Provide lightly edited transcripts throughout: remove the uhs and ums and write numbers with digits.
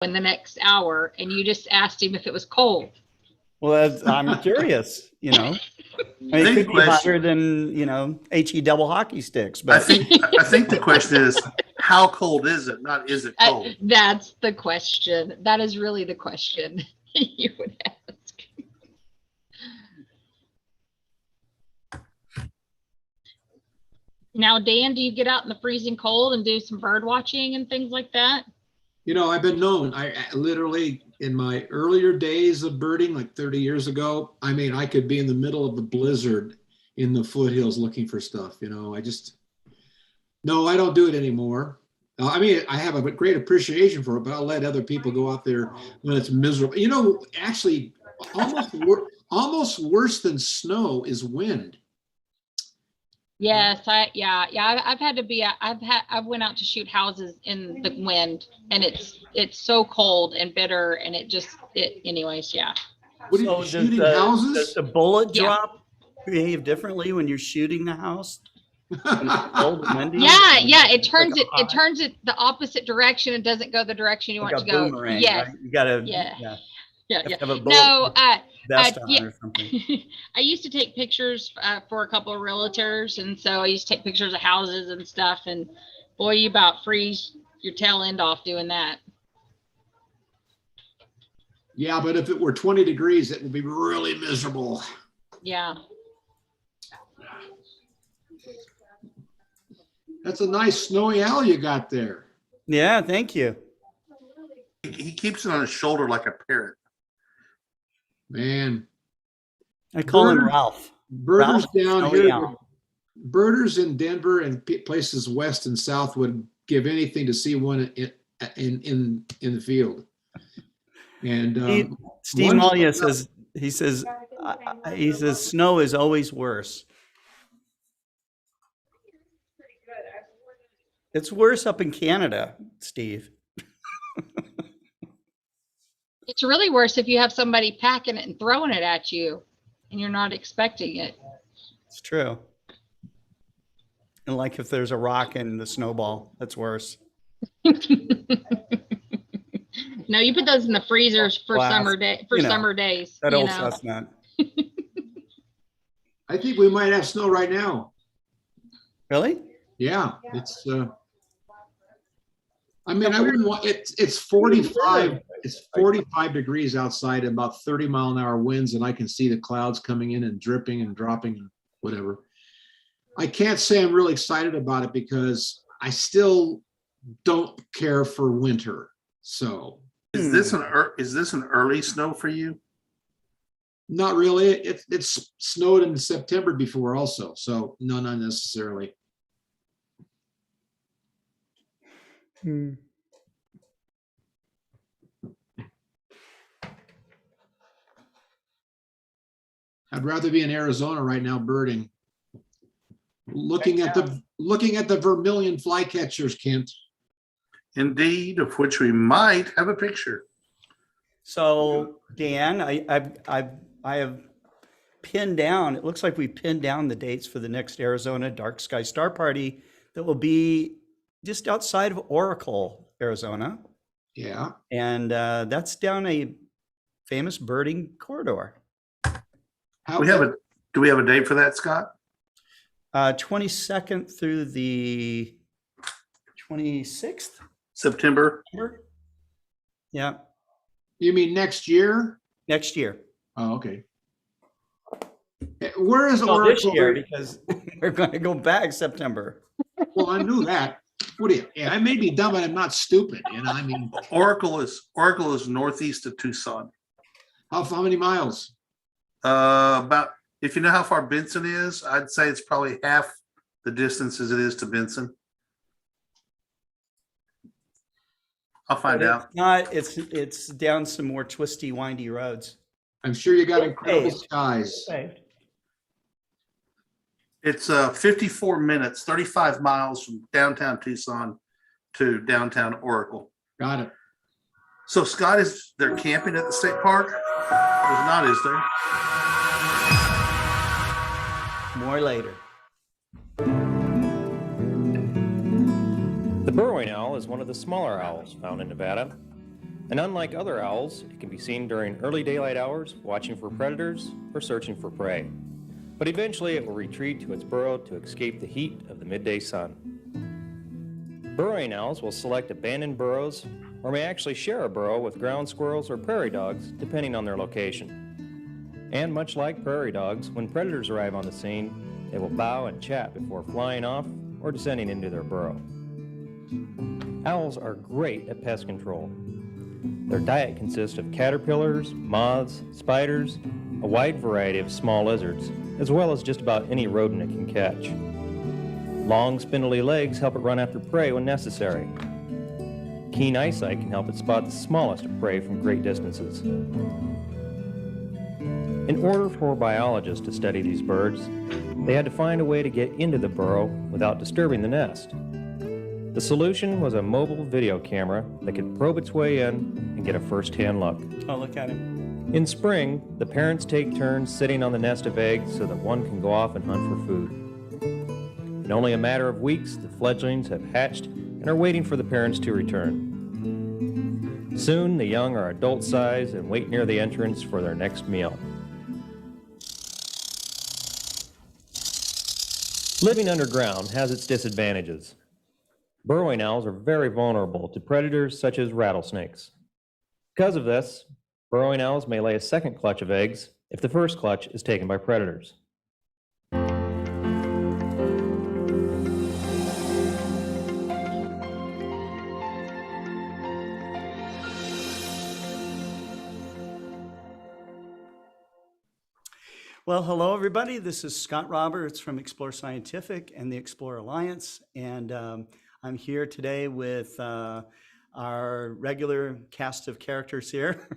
in the next hour, and you just asked him if it was cold. Well, I'm curious, I mean, it could be hotter than, HE double hockey sticks, but I think the question is, how cold is it? Not is it cold? That's the question. That is really the question you would ask. Now, Dan, do you get out in the freezing cold and do some bird watching and things like that? I've been known. I literally, in my earlier days of birding, like 30 years ago, I mean, I could be in the middle of the blizzard in the foothills looking for stuff. No, I don't do it anymore. I mean, I have a great appreciation for it, but I'll let other people go out there when it's miserable. Actually, almost worse than snow is wind. Yes, I've had to be. I've went out to shoot houses in the wind, and it's so cold and bitter, and anyways, yeah. What are you shooting houses? Does the bullet drop behave differently when you're shooting the house? Cold and windy? Yeah. It turns it the opposite direction. It doesn't go the direction you want to go. Boomerang, Yes. right? You gotta. Yeah. Have a bullet No, vest on or something. I used to take pictures for a couple of realtors, and so I used to take pictures of houses and stuff. And boy, you about freeze your tail end off doing that. Yeah, but if it were 20 degrees, it would be really miserable. Yeah. That's a nice snowy owl you got there. Yeah, thank you. He keeps it on his shoulder like a parrot. Man, I call him Ralph. Birders down here, Owl. birders in Denver and places west and south would give anything to see one in the field. And Steve Malia says snow is always worse. It's worse up in Canada, Steve. It's really worse if you have somebody packing it and throwing it at you and you're not expecting it. It's true. And like if there's a rock in the snowball, that's worse. No, you put those in the freezers for summer days. That old chestnut. I think we might have snow right now. Really? Yeah, it's I mean, I wouldn't want it's 45. It's 45 degrees outside and about 30-mile-an-hour winds, and I can see the clouds coming in and dripping and dropping and whatever. I can't say I'm really excited about it because I still don't care for winter. So is this an early snow for you? Not really. It's snowed in September before also, so no, not necessarily. I'd rather be in Arizona right now birding. Looking at the vermilion flycatchers, Kent. Indeed, of which we might have a picture. So Dan, I have pinned down, it looks like we pinned down the dates for the next Arizona Dark Sky Star Party that will be just outside of Oracle, Arizona. Yeah. And that's down a famous birding corridor. Do we have a date for that, Scott? 22nd through the 26th? September. Yeah. You mean next year? Next year. Oh, okay. Where is Well, Oracle? this year, because we're going to go back September. Well, I knew that. What do you? Yeah, I may be dumb, but I'm not stupid. I mean, Oracle is northeast of Tucson. how many miles? About, if you know how far Benson is, I'd say it's probably half the distance as it is to Benson. I'll find out. It's down some more twisty, windy roads. I'm sure you got incredible skies. It's 54 minutes, 35 miles from downtown Tucson to downtown Oracle. Got it. So Scott, is there camping at the state park? There's not, is there? More later. The burrowing owl is one of the smaller owls found in Nevada. And unlike other owls, it can be seen during early daylight hours, watching for predators or searching for prey. But eventually it will retreat to its burrow to escape the heat of the midday sun. Burrowing owls will select abandoned burrows or may actually share a burrow with ground squirrels or prairie dogs, depending on their location. And much like prairie dogs, when predators arrive on the scene, they will bow and chat before flying off or descending into their burrow. Owls are great at pest control. Their diet consists of caterpillars, moths, spiders, a wide variety of small lizards, as well as just about any rodent it can catch. Long, spindly legs help it run after prey when necessary. Keen eyesight can help it spot the smallest of prey from great distances. In order for biologists to study these birds, they had to find a way to get into the burrow without disturbing the nest. The solution was a mobile video camera that could probe its way in and get a first-hand look. Oh, look at him. In spring, the parents take turns sitting on the nest of eggs so that one can go off and hunt for food. In only a matter of weeks, the fledglings have hatched and are waiting for the parents to return. Soon, the young are adult size and wait near the entrance for their next meal. Living underground has its disadvantages. Burrowing owls are very vulnerable to predators such as rattlesnakes. Because of this, burrowing owls may lay a second clutch of eggs if the first clutch is taken by predators. Well, hello, everybody. This is Scott Roberts from Explore Scientific and the Explore Alliance. And I'm here today with our regular cast of characters here.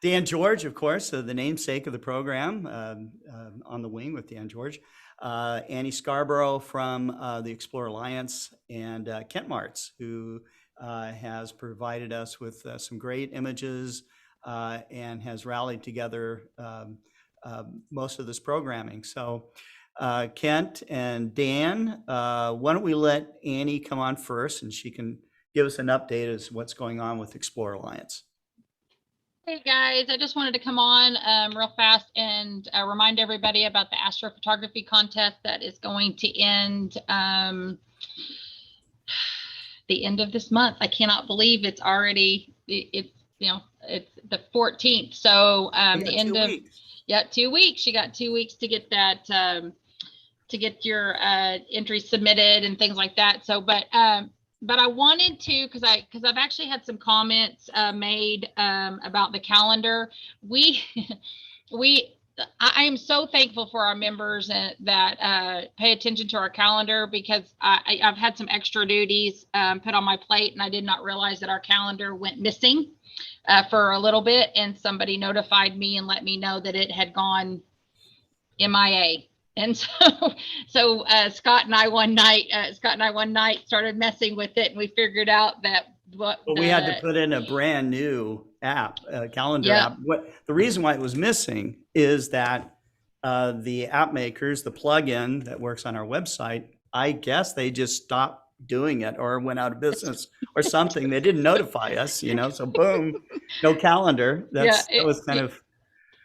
Dan George, of course, the namesake of the program, On the Wing with Dan George. Annie Scarborough from the Explore Alliance, and Kent Martz, who has provided us with some great images and has rallied together most of this programming. So Kent and Dan, why don't we let Annie come on first and she can give us an update as to what's going on with Explore Alliance. Hey guys, I just wanted to come on real fast and remind everybody about the astrophotography contest that is going to end the end of this month. I cannot believe it's already, it's the 14th. So the end of, 2 weeks. You got 2 weeks to get that, to get your entry submitted and things like that. So, but I wanted to, because I've actually had some comments made about the calendar. I am so thankful for our members that pay attention to our calendar, because I've had some extra duties put on my plate, and I did not realize that our calendar went missing for a little bit, and somebody notified me and let me know that it had gone MIA. And so Scott and I one night started messing with it, and we figured out that we had to put in a brand new app, calendar app. The reason why it was missing is that the app makers, the plugin that works on our website, I guess they just stopped doing it or went out of business or something. They didn't notify us, so boom, no calendar. That was kind of.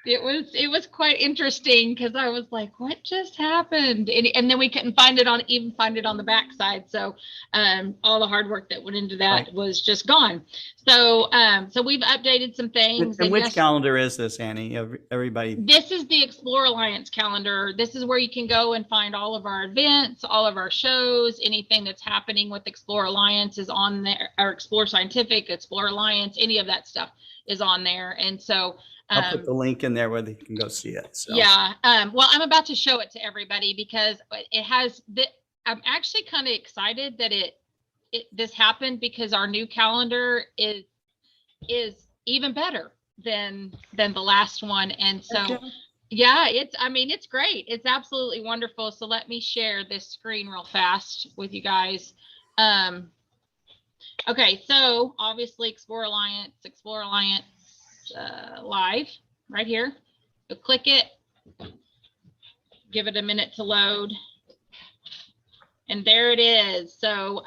It was quite interesting, because I was like, what just happened? And then we couldn't find it on the backside. So all the hard work that went into that was just gone. So so we've updated some things. And which calendar is this, Annie? Everybody. This is the Explore Alliance calendar. This is where you can go and find all of our events, all of our shows, anything that's happening with Explore Alliance is on there, or Explore Scientific, Explore Alliance, any of that stuff is on there. And so I'll put the link in there where they can go see it. So. Yeah. Well, I'm about to show it to everybody, because it has I'm actually kind of excited that this happened, because our new calendar is even better than the last one. And so, yeah, it's great. It's absolutely wonderful. So let me share this screen real fast with you guys. Okay. So obviously Explore Alliance live right here. So click it, give it a minute to load. And there it is. So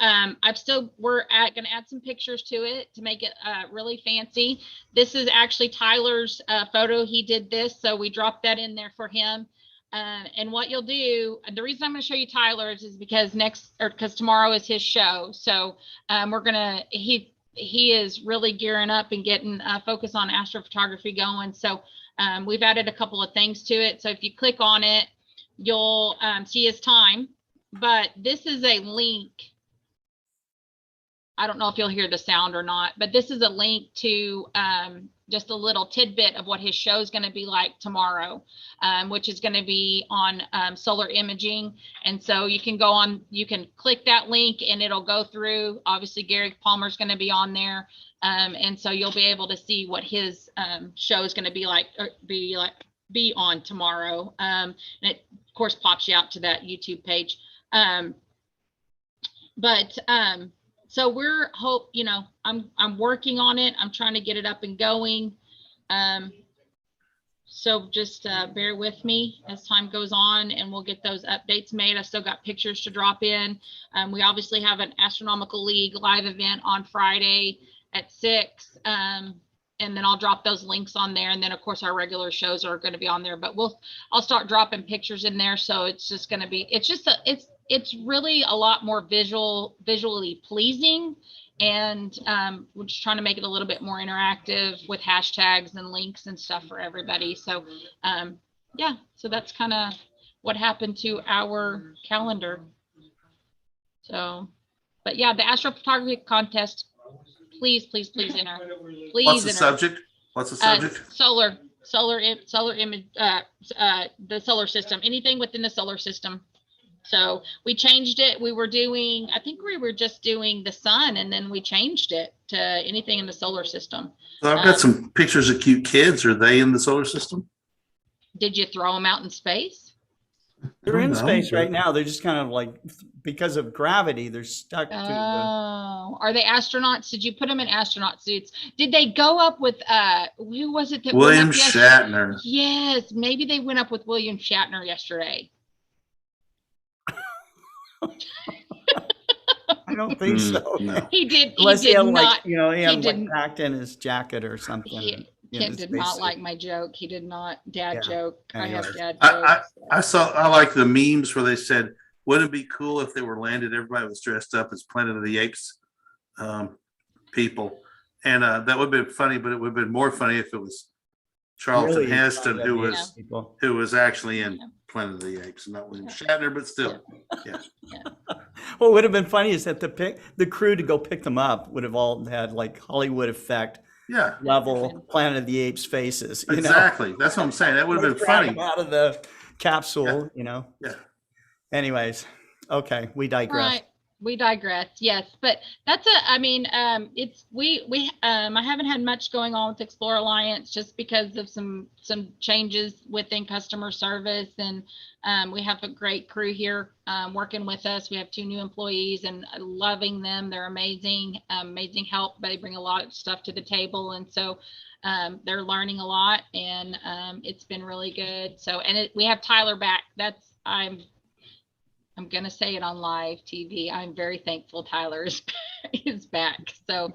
we're gonna add some pictures to it to make it really fancy. This is actually Tyler's photo. He did this, so we dropped that in there for him. And what you'll do, the reason I'm gonna show you Tyler's is because because tomorrow is his show. So he is really gearing up and getting focus on astrophotography going. So we've added a couple of things to it. So if you click on it, you'll see his time. But this is a link. I don't know if you'll hear the sound or not, but this is a link to just a little tidbit of what his show is going to be like tomorrow, which is going to be on solar imaging. And so you can click that link and it'll go through. Obviously, Gary Palmer's going to be on there. And so you'll be able to see what his show is going to be on tomorrow. And it, of course, pops you out to that YouTube page. So I'm working on it. I'm trying to get it up and going. So just bear with me as time goes on and we'll get those updates made. I still got pictures to drop in. We obviously have an Astronomical League live event on Friday at 6. And then I'll drop those links on there. And then of course our regular shows are going to be on there, but I'll start dropping pictures in there. So it's just going to be, it's really a lot more visually pleasing. And we're just trying to make it a little bit more interactive with hashtags and links and stuff for everybody. So yeah, so that's kind of what happened to our calendar. So, but yeah, the astrophotography contest, please enter. Please What's the enter. subject? What's the subject? Solar image, the solar system, anything within the solar system. So we changed it. I think we were just doing the sun, and then we changed it to anything in the solar system. So I've got some pictures of cute kids. Are they in the solar system? Did you throw them out in space? They're in No, space but- right now. They're just kind of like, because of gravity, they're stuck to the, Oh, are they astronauts? Did you put them in astronaut suits? Did they go up with, who was it that William went up yesterday? Shatner. Yes, maybe they went up with William Shatner yesterday. I don't think so. No. He did Unless he had not. like, he had didn't- like packed in his jacket or something. Kent his did not spacesuit. like my joke. He did not. Dad Yeah. joke. I have Anyways. dad I- jokes. I like the memes where they said, wouldn't it be cool if they were landed, everybody was dressed up as Planet of the Apes people? And that would have been funny, but it would have been more funny if it was Charlton Really Heston funny who that was people- who was actually in Yeah. Planet of the Apes, not William Shatner, but still. What would have been funny is that the crew to go pick them up would have all had like Hollywood effect Yeah, level Planet of the Apes faces. You know? exactly. That's what I'm saying. That would have been Drag funny. them out of the capsule, Yeah. Anyways, okay, we digress. Right. We digress. Yes, but that's I haven't had much going on with Explore Alliance just because of some changes within customer service, and we have a great crew here working with us. We have 2 new employees and loving them. They're amazing, amazing help. They bring a lot of stuff to the table, and so they're learning a lot, and it's been really good. So, and we have Tyler back. I'm going to say it on live TV. I'm very thankful Tyler is back. So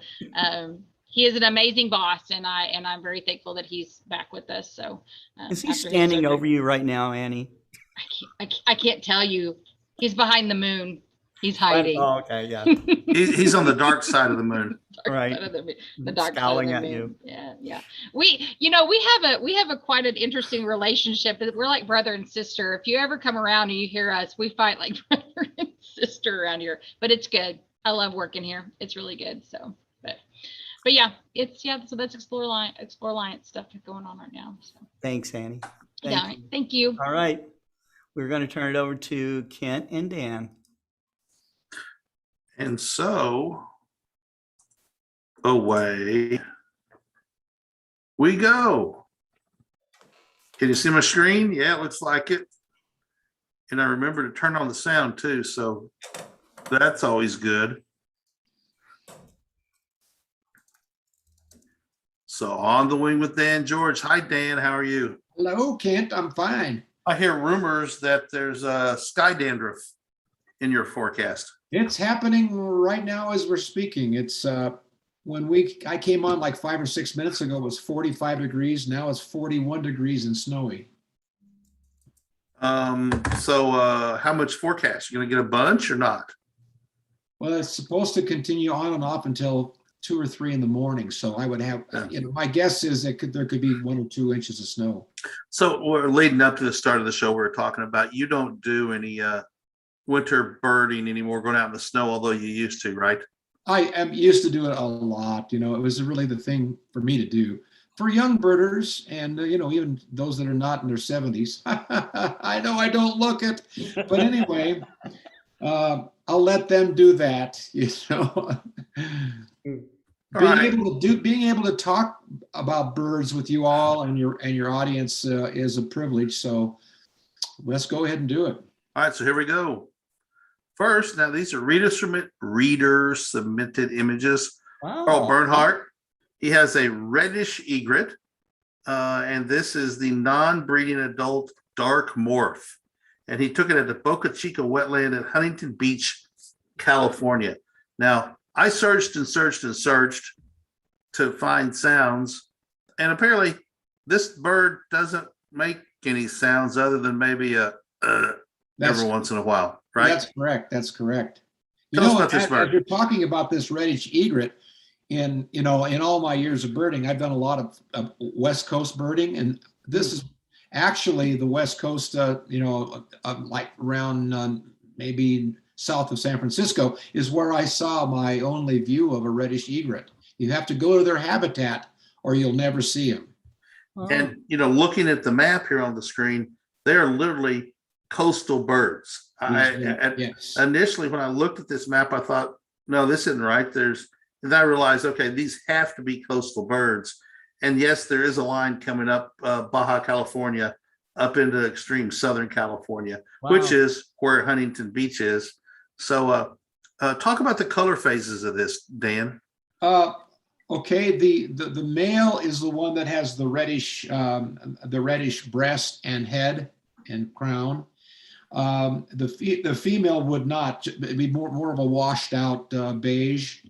he is an amazing boss, and I'm very thankful that he's back with us. So Is he after his standing surgery- over you right now, Annie? I can't tell you. He's behind the moon. He's hiding. Oh, okay, yeah, He's on the dark side of the moon. right. Side of the dark Scowling side at of the you. moon. Yeah. We have a quite an interesting relationship. We're like brother and sister. If you ever come around and you hear us, we fight like brother and sister around here. But it's good. I love working here. It's really good. So, but yeah, so that's Explore Alliance stuff going on right now. So Thanks, Annie. yeah, Thank you. thank you. All right, we're going to turn it over to Kent and Dan. And so away we go. Can you see my screen? Yeah, it looks like it. And I remember to turn on the sound too, so that's always good. So on the wing with Dan George. Hi, Dan. How are you? Hello, Kent. I'm fine. I hear rumors that there's sky dandruff in your forecast? It's happening right now as we're speaking. It's I came on like 5 or 6 minutes ago, it was 45 degrees. Now it's 41 degrees and snowy. How much forecast? You gonna get a bunch or not? Well, it's supposed to continue on and off until 2 or 3 in the morning. So I would have, my guess is there could be 1 or 2 inches of snow. So we're leading up to the start of the show. We were talking about you don't do any winter birding anymore, going out in the snow, although you used to, right? I am used to do it a lot. It was really the thing for me to do. For young birders and, even those that are not in their 70s, I know I don't look it, but anyway, I'll let them do that, Being able to talk about birds with you all and your audience is a privilege. So let's go ahead and do it. All right, so here we go. First, now these are reader submitted images. Carl Bernhardt, he has a reddish egret, and this is the non-breeding adult dark morph, and he took it at the Boca Chica wetland at Huntington Beach, California. Now, I searched and searched and searched to find sounds, and apparently this bird doesn't make any sounds other than maybe every once in a while, right? That's correct. Tell us about this bird. As you're talking about this reddish egret, in all my years of birding, I've done a lot of West Coast birding, and this is actually the West Coast, like around maybe south of San Francisco is where I saw my only view of a reddish egret. You have to go to their habitat or you'll never see them. And, looking at the map here on the screen, they're literally coastal birds. Yes. Initially, when I looked at this map, I thought, no, this isn't right. And I realized, okay, these have to be coastal birds. And yes, there is a line coming up Baja California up into extreme Southern California, which is where Huntington Beach is. So talk about the color phases of this, Dan. Okay, the male is the one that has the reddish breast and head and crown. The female would not. It'd be more of a washed out beige.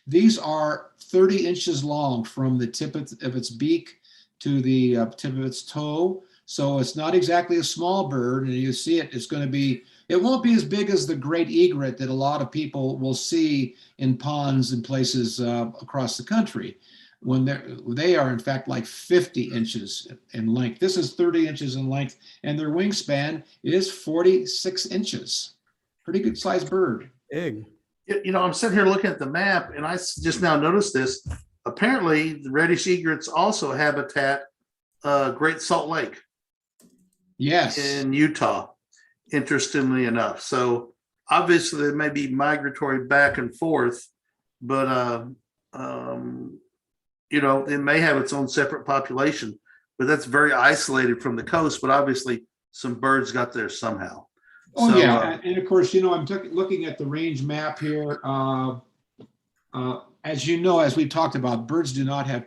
These are 30 inches long from the tip of its beak to the tip of its toe. So it's not exactly a small bird, and you see it. It won't be as big as the great egret that a lot of people will see in ponds and places across the country. When they are in fact like 50 inches in length. This is 30 inches in length, and their wingspan is 46 inches. Pretty good sized bird. Big. I'm sitting here looking at the map, and I just now noticed this. Apparently, the reddish egrets also habitat Great Salt Lake. Yes. In Utah, interestingly enough. So obviously they may be migratory back and forth, but it may have its own separate population, but that's very isolated from the coast. But obviously some birds got there somehow. Oh, so, yeah. And of course, I'm looking at the range map here. As we've talked about, birds do not have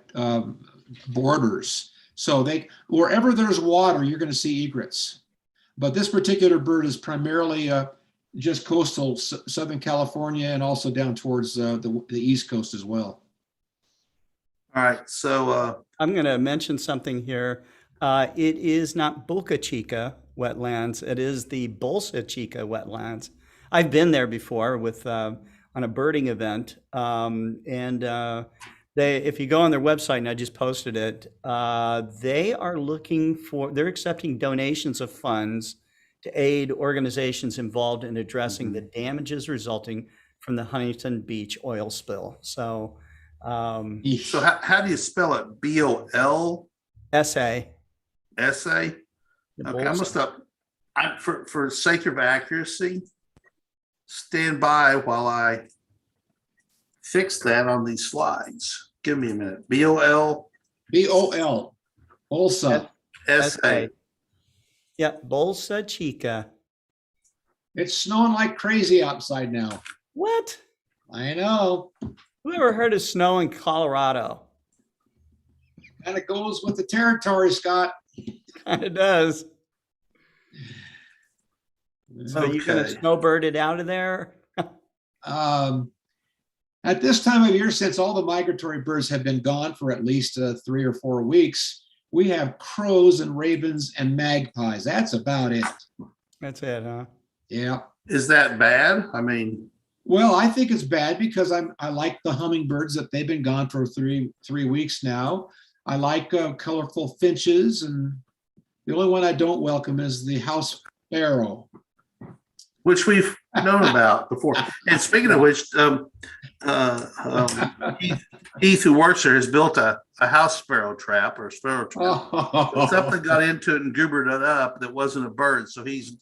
borders. So wherever there's water, you're going to see egrets. But this particular bird is primarily just coastal Southern California and also down towards the East Coast as well. All right. So I'm going to mention something here. It is not Boca Chica wetlands. It is the Bolsa Chica wetlands. I've been there before on a birding event. If you go on their website, and I just posted it, they're accepting donations of funds to aid organizations involved in addressing the damages resulting from the Huntington Beach oil spill. So, how do you spell it? BOL? SA. SA? Okay, I must up. For sake of accuracy, stand by while I fix that on these slides. Give me a minute. BOL. Bolsa. SA. Yeah, Bolsa Chica. It's snowing like crazy outside now. What? I know. Who ever heard of snow in Colorado? And it goes with the territory, Scott. Kind of does. So you're gonna Okay. snowbird it out of there? At this time of year, since all the migratory birds have been gone for at least 3 or 4 weeks, we have crows and ravens and magpies. That's about it. That's it, huh? Yeah. Is that bad? I mean, Well, I think it's bad because I like the hummingbirds that they've been gone for three weeks now. I like colorful finches, and the only one I don't welcome is the house sparrow. which we've known about before. And speaking of which, Heath, who works there, has built a house sparrow trap or a sparrow trap. But something got into it and goobered it up that wasn't a bird, so he's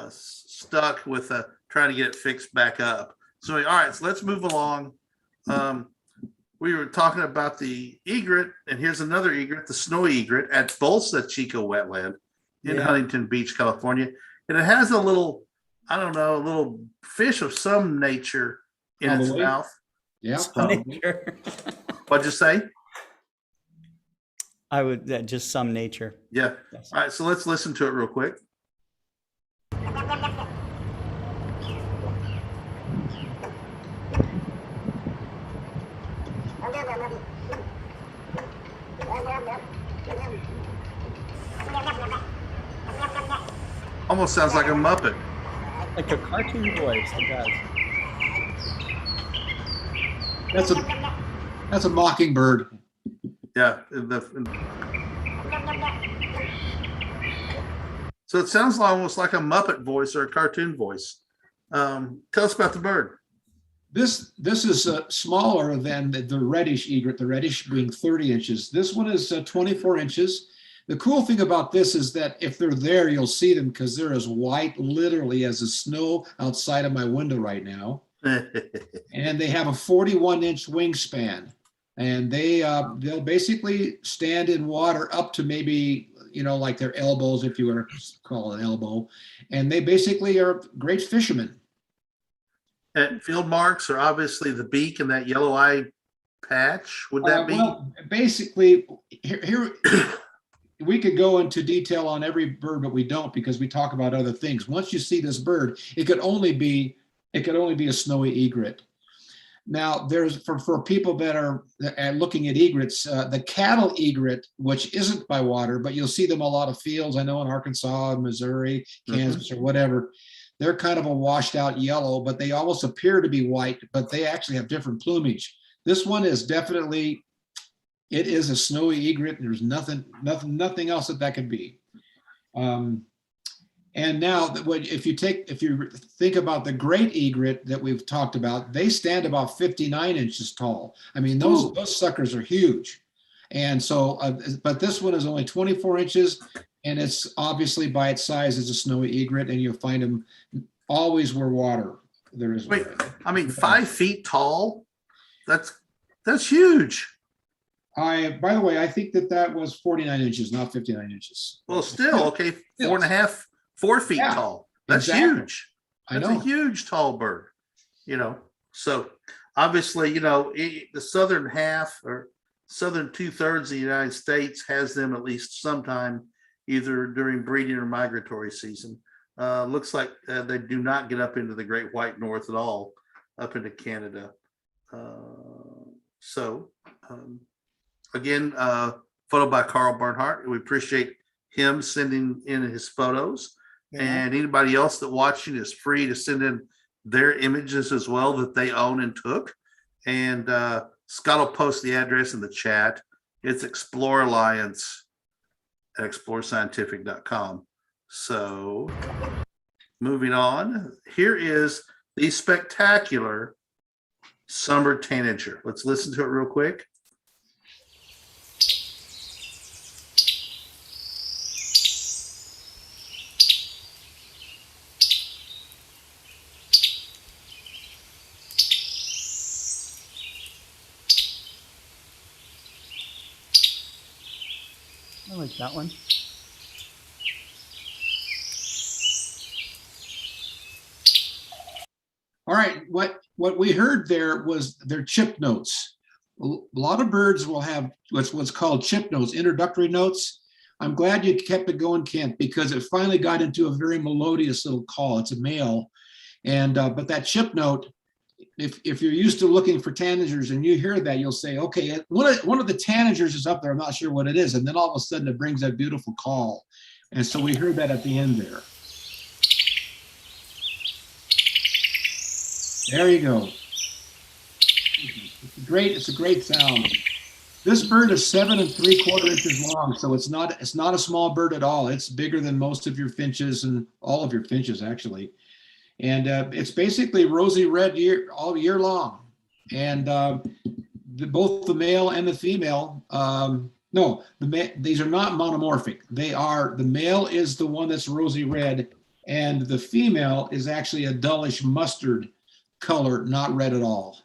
stuck with trying to get it fixed back up. So all right, so let's move along. We were talking about the egret, and here's another egret, the snowy egret at Bolsa Chico wetland in Yeah. Huntington Beach, California. And it has a little, I don't know, a little fish of some nature in its Probably. mouth. Yeah. Some nature. What'd you say? I would, just some nature. Yeah. Yes. All right, so let's listen to it real quick. Almost sounds like a Muppet. Like a cartoon voice, it does. That's a mockingbird. Yeah. So it sounds almost like a Muppet voice or a cartoon voice. Tell us about the bird. This is smaller than the reddish egret, the reddish being 30 inches. This one is 24 inches. The cool thing about this is that if they're there, you'll see them because they're as white literally as the snow outside of my window right now. And they have a 41-inch wingspan. And they'll basically stand in water up to maybe, like their elbows, if you were to call it an elbow. And they basically are great fishermen. Field marks are obviously the beak and that yellow eye patch. Would that be? Well, basically, here we could go into detail on every bird, but we don't because we talk about other things. Once you see this bird, it could only be a snowy egret. Now, there's for people that are looking at egrets, the cattle egret, which isn't by water, but you'll see them a lot of fields. I know in Arkansas, Missouri, Kansas, or whatever. They're kind of a washed out yellow, but they almost appear to be white, but they actually have different plumage. This one is definitely, it is a snowy egret, and there's nothing else that could be. And now, if you think about the great egret that we've talked about, they stand about 59 inches tall. I mean, those suckers are huge. And so, but this one is only 24 inches, and it's obviously by its size is a snowy egret, and you'll find them always where water there is. Wait, I mean, 5 feet tall? That's huge. By the way, I think that was 49 inches, not 59 inches. Well, still, okay, 4.5, 4 feet Yeah, tall. That's exactly. huge. I That's know. a huge tall bird, So obviously, the southern half or southern 2/3 of the United States has them at least sometime, either during breeding or migratory season. Looks like they do not get up into the Great White North at all, up into Canada. Again, photo by Carl Bernhardt. We appreciate him sending in his photos. And anybody else that watching is free to send in their images as well that they own and took. And Scott will post the address in the chat. It's Explore Alliance at explorescientific.com. So moving on, here is the spectacular summer tanager. Let's listen to it real quick. I like that one. All right, what we heard there was their chip notes. A lot of birds will have what's called chip notes, introductory notes. I'm glad you kept it going, Kent, because it finally got into a very melodious little call. It's a male. And but that chip note, if you're used to looking for tanagers and you hear that, you'll say, okay, one of the tanagers is up there. I'm not sure what it is. And then all of a sudden it brings that beautiful call. And so we heard that at the end there. There you go. It's a great sound. This bird is 7 3/4 inches long, so it's not a small bird at all. It's bigger than most of your finches and all of your finches actually. And it's basically rosy red all year long. And both the male and the female, these are not monomorphic. The male is the one that's rosy red, and the female is actually a dullish mustard color, not red at all.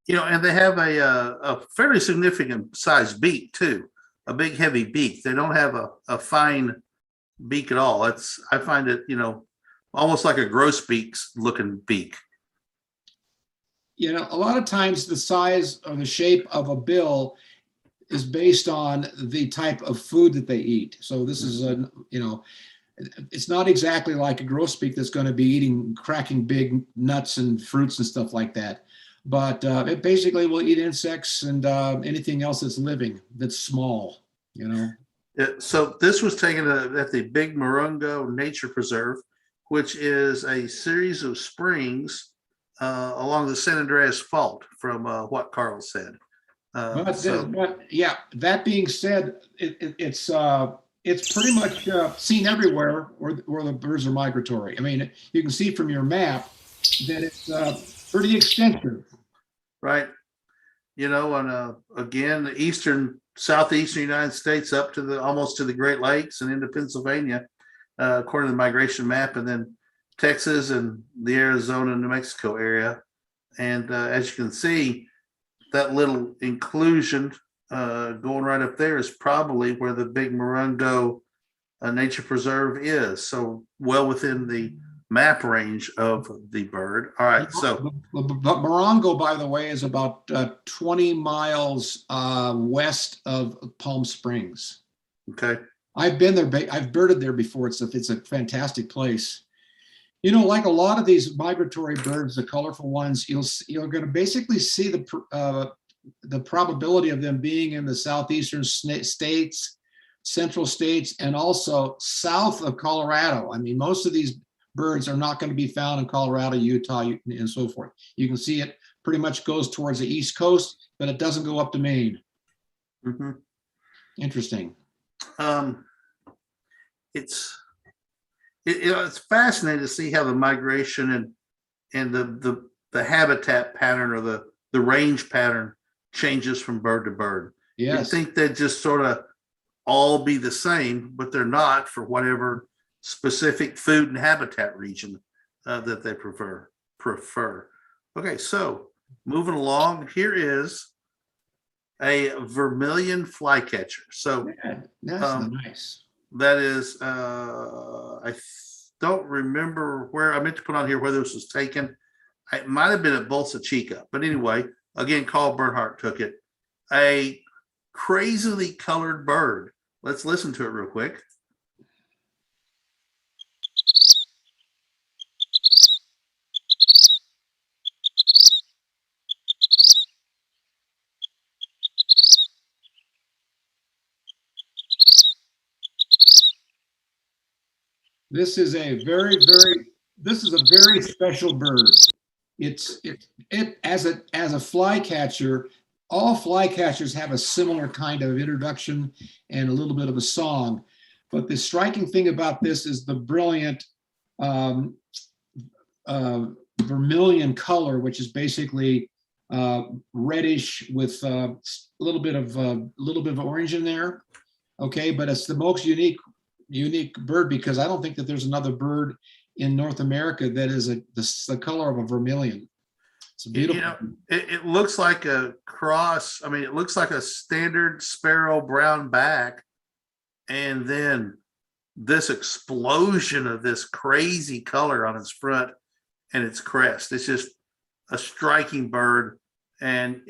You know, and they have a fairly significant size beak too, a big heavy beak. They don't have a fine beak at all. I find it, you know, almost like a grosbeak's looking beak. You know, a lot of times the size or the shape of a bill is based on the type of food that they eat. So this is it's not exactly like a grosbeak that's going to be cracking big nuts and fruits and stuff like that. But it basically will eat insects and anything else that's living that's small, you know. So this was taken at the Big Morongo Nature Preserve, which is a series of springs along the San Andreas Fault, from what Carl said. But yeah, that being said, it's pretty much seen everywhere where the birds are migratory. I mean, you can see from your map that it's pretty extensive. Right. You know, and again, the southeastern United States up to almost to the Great Lakes and into Pennsylvania, according to the migration map, and then Texas and the Arizona, New Mexico area. And as you can see, that little inclusion going right up there is probably where the Big Morongo Nature Preserve is. So well within the map range of the bird. All right. So but Morongo, by the way, is about 20 miles west of Palm Springs. okay. I've been there. I've birded there before. It's a fantastic place. You know, like a lot of these migratory birds, the colorful ones, you're going to basically see the probability of them being in the southeastern states, central states, and also south of Colorado. I mean, most of these birds are not going to be found in Colorado, Utah, and so forth. You can see it pretty much goes towards the East Coast, but it doesn't go up to Maine. Mm-hmm. Interesting. It's fascinating to see how the migration and the habitat pattern or the range pattern changes from bird to bird. Yes. You think they'd just sort of all be the same, but they're not, for whatever specific food and habitat region that they prefer. Okay, so moving along, here is a vermilion flycatcher. So Yeah, that's nice. that is, I don't remember where, I meant to put on here whether this was taken. It might have been at Bolsa Chica, but anyway, again, Carl Bernhardt took it. A crazily colored bird. Let's listen to it real quick. This is a very special bird. It as a flycatcher, all flycatchers have a similar kind of introduction and a little bit of a song. But the striking thing about this is the brilliant vermilion color, which is basically reddish with a little bit of orange in there. Okay, but it's the most unique bird because I don't think that there's another bird in North America that is the color of a vermilion. It's beautiful. You know, it looks like a cross. I mean, it looks like a standard sparrow brown back, and then this explosion of this crazy color on its front and its crest. It's just a striking bird, and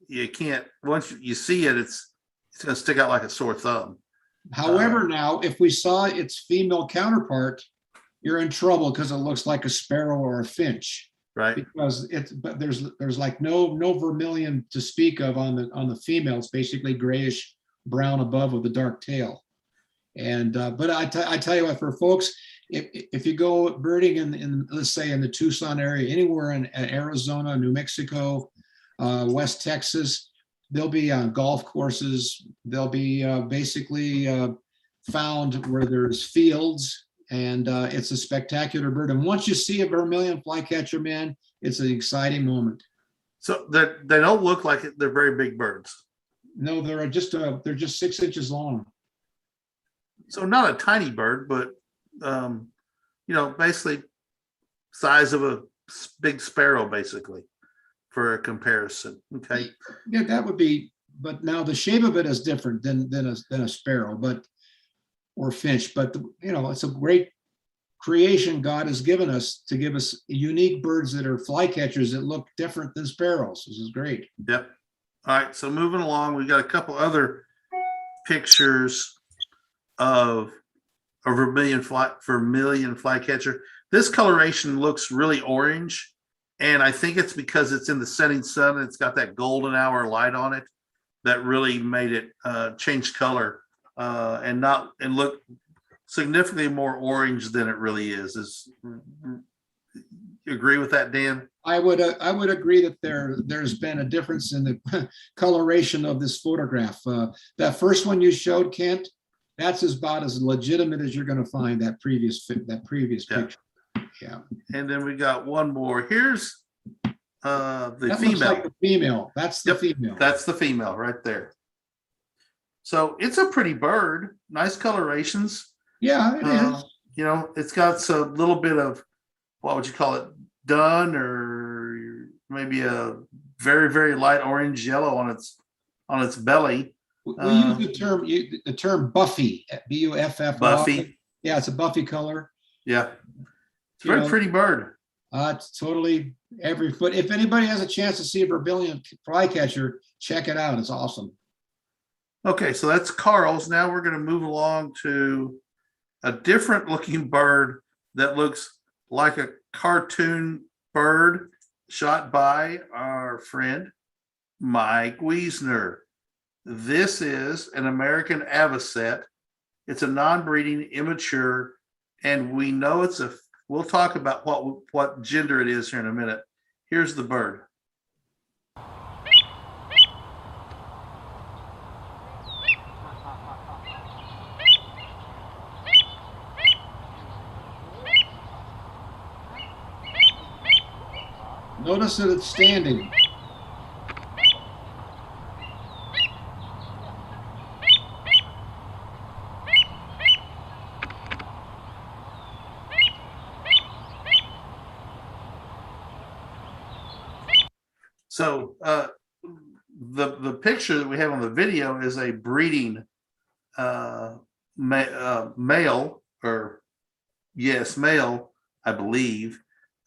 you can't, once you see it, it's going to stick out like a sore thumb. However, now, if we saw its female counterpart, you're in trouble because it looks like a sparrow or a finch. Right. Because but there's like no vermilion to speak of on the female. It's basically grayish brown above with a dark tail. And but I tell you what, for folks, if you go birding in let's say in the Tucson area, anywhere in Arizona, New Mexico, West Texas, they'll be on golf courses. They'll be basically found where there's fields. And it's a spectacular bird. And once you see a vermilion flycatcher, man, it's an exciting moment. So they don't look like they're very big birds. No, they're just 6 inches long. So not a tiny bird, but basically size of a big sparrow, basically, for a comparison. Okay. Yeah, that would be. But now the shape of it is different than a sparrow, or finch. But it's a great creation God has given us to give us unique birds that are flycatchers that look different than sparrows. This is great. Yep. All right. So moving along, we got a couple other pictures of a vermilion flycatcher. This coloration looks really orange, and I think it's because it's in the setting sun and it's got that golden hour light on it that really made it change color and look significantly more orange than it really is. You agree with that, Dan? I would agree that there's been a difference in the coloration of this photograph. That first one you showed, Kent, that's about as legitimate as you're going to find that previous picture. Yeah. And then we got one more. Here's the That female. looks like the female. That's the female. That's the female right there. So it's a pretty bird. Nice colorations. Yeah, it is. It's got a little bit of, what would you call it, dun, or maybe a very, very light orange yellow on its belly. We use the term buffy, BUFF. Buffy. Yeah, it's a buffy color. Yeah. It's a very pretty bird. It's totally but if anybody has a chance to see a vermilion flycatcher, check it out. It's awesome. Okay, so that's Carl's. Now we're going to move along to a different looking bird that looks like a cartoon bird shot by our friend Mike Wiesner. This is an American avocet. It's a non-breeding, immature, and we know we'll talk about what gender it is here in a minute. Here's the bird. Notice that it's standing. So the picture that we have on the video is a breeding male, I believe,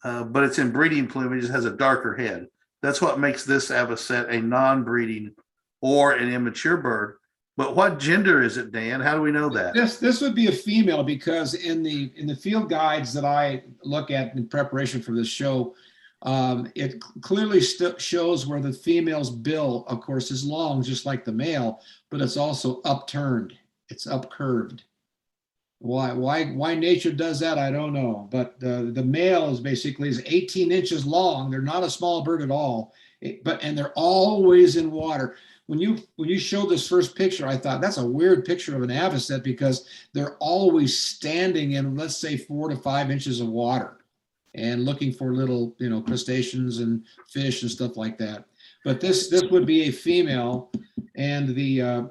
but it's in breeding plumage. It has a darker head. That's what makes this avocet a non-breeding or an immature bird. But what gender is it, Dan? How do we know that? This would be a female, because in the field guides that I look at in preparation for this show, it clearly shows where the female's bill, of course, is long, just like the male, but it's also upturned. It's upcurved. Why nature does that, I don't know. But the male is 18 inches long. They're not a small bird at all, and they're always in water. When you showed this first picture, I thought that's a weird picture of an avocet, because they're always standing in, let's say, 4 to 5 inches of water and looking for little, crustaceans and fish and stuff like that. But this would be a female, and the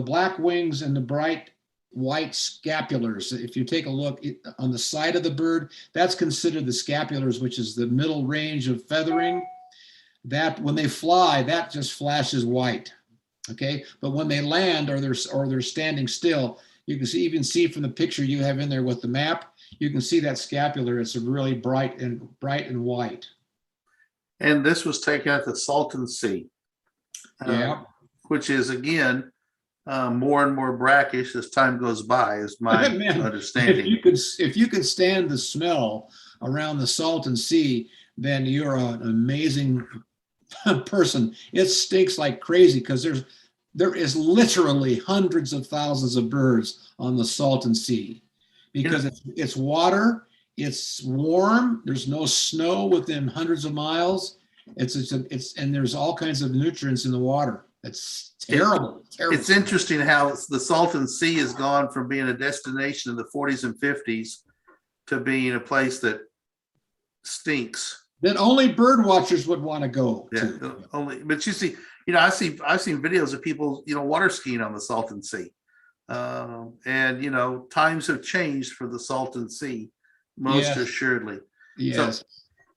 black wings and the bright white scapulars. If you take a look on the side of the bird, that's considered the scapulars, which is the middle range of feathering. That when they fly, that just flashes white. Okay, but when they land or they're standing still, you can even see from the picture you have in there with the map, you can see that scapular. It's a really bright and white. And this was taken at the Salton Sea. Yeah. Which is, again, more and more brackish as time goes by, is my Man, understanding. if you could stand the smell around the Salton Sea, then you're an amazing person. It stinks like crazy because there is literally hundreds of thousands of birds on the Salton Sea because it's water, it's warm, there's no snow within hundreds of miles. And there's all kinds of nutrients in the water. It's terrible. Terrible. It's interesting how the Salton Sea has gone from being a destination in the 40s and 50s to being a place that stinks. That only bird watchers would want to go Yeah, to. only. But you see, I've seen videos of people, water skiing on the Salton Sea, and times have changed for the Salton Sea, most Yes. assuredly. Yes.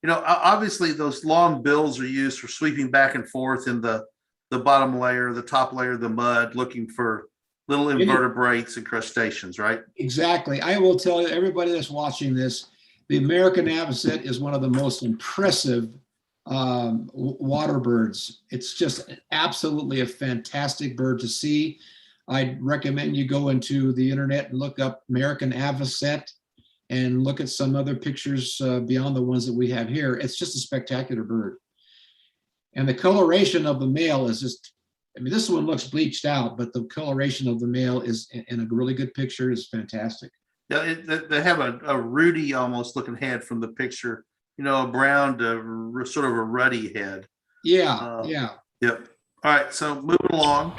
Obviously those long bills are used for sweeping back and forth in the bottom layer, the top layer of the mud, looking for little invertebrates and crustaceans, right? Exactly. I will tell you, everybody that's watching this, the American avocet is one of the most impressive water birds. It's just absolutely a fantastic bird to see. I'd recommend you go into the internet and look up American avocet and look at some other pictures beyond the ones that we have here. It's just a spectacular bird. And the coloration of the male is just, this one looks bleached out, but the coloration of the male is in a really good picture is fantastic. Yeah, they have a ruddy almost looking head from the picture, a brown to sort of a ruddy head. Yeah, yeah. Yep. All right, so moving along.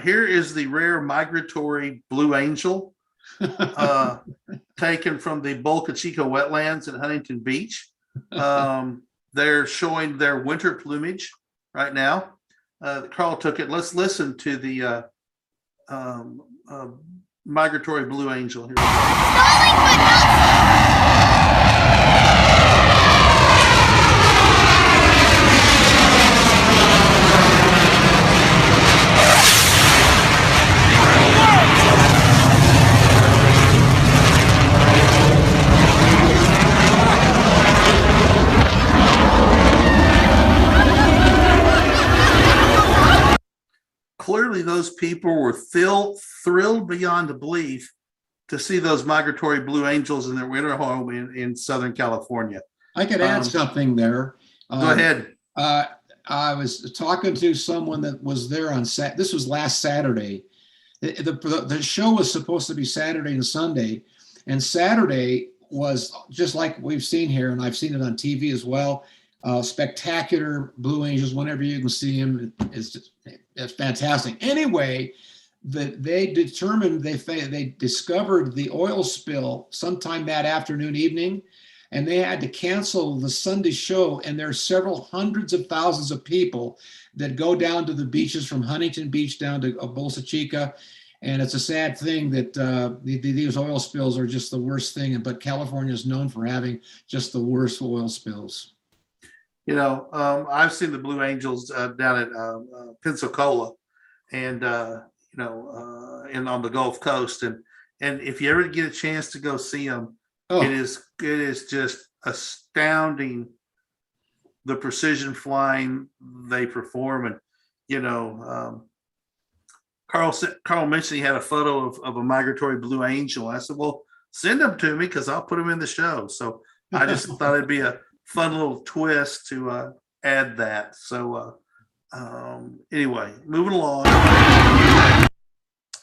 Here is the rare migratory blue angel, taken from the Boca Chica wetlands in Huntington Beach. They're showing their winter plumage right now. Carl took it. Let's listen to the migratory blue angel here. Clearly, those people were thrilled beyond belief to see those migratory blue angels in their winter home in Southern California. I could add something there. Go ahead. I was talking to someone that was there on this was last Saturday. The show was supposed to be Saturday and Sunday, and Saturday was just like we've seen here, and I've seen it on TV as well. Spectacular blue angels. Whenever you can see them, it's fantastic. Anyway, they determined they discovered the oil spill sometime that afternoon, evening, and they had to cancel the Sunday show. And there are several hundreds of thousands of people that go down to the beaches from Huntington Beach down to Bolsa Chica. And it's a sad thing that these oil spills are just the worst thing. But California is known for having just the worst oil spills. I've seen the Blue Angels down at Pensacola, and and on the Gulf Coast, and if you ever get a chance to go see them, it is just astounding the precision flying they perform. And Carl mentioned he had a photo of a migratory blue angel. I said, well, send them to me because I'll put them in the show. So I just thought it'd be a fun little twist to add that. So anyway, moving along.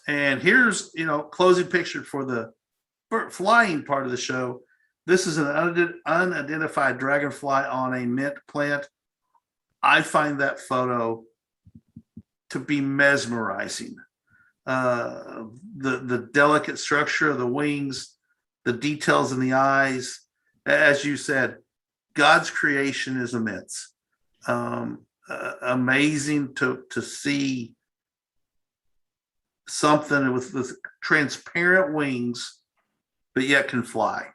And here's, closing picture for the flying part of the show. This is an unidentified dragonfly on a mint plant. I find that photo to be mesmerizing. The delicate structure of the wings, the details in the eyes. As you said, God's creation is immense. Amazing to see something with transparent wings, but yet can fly.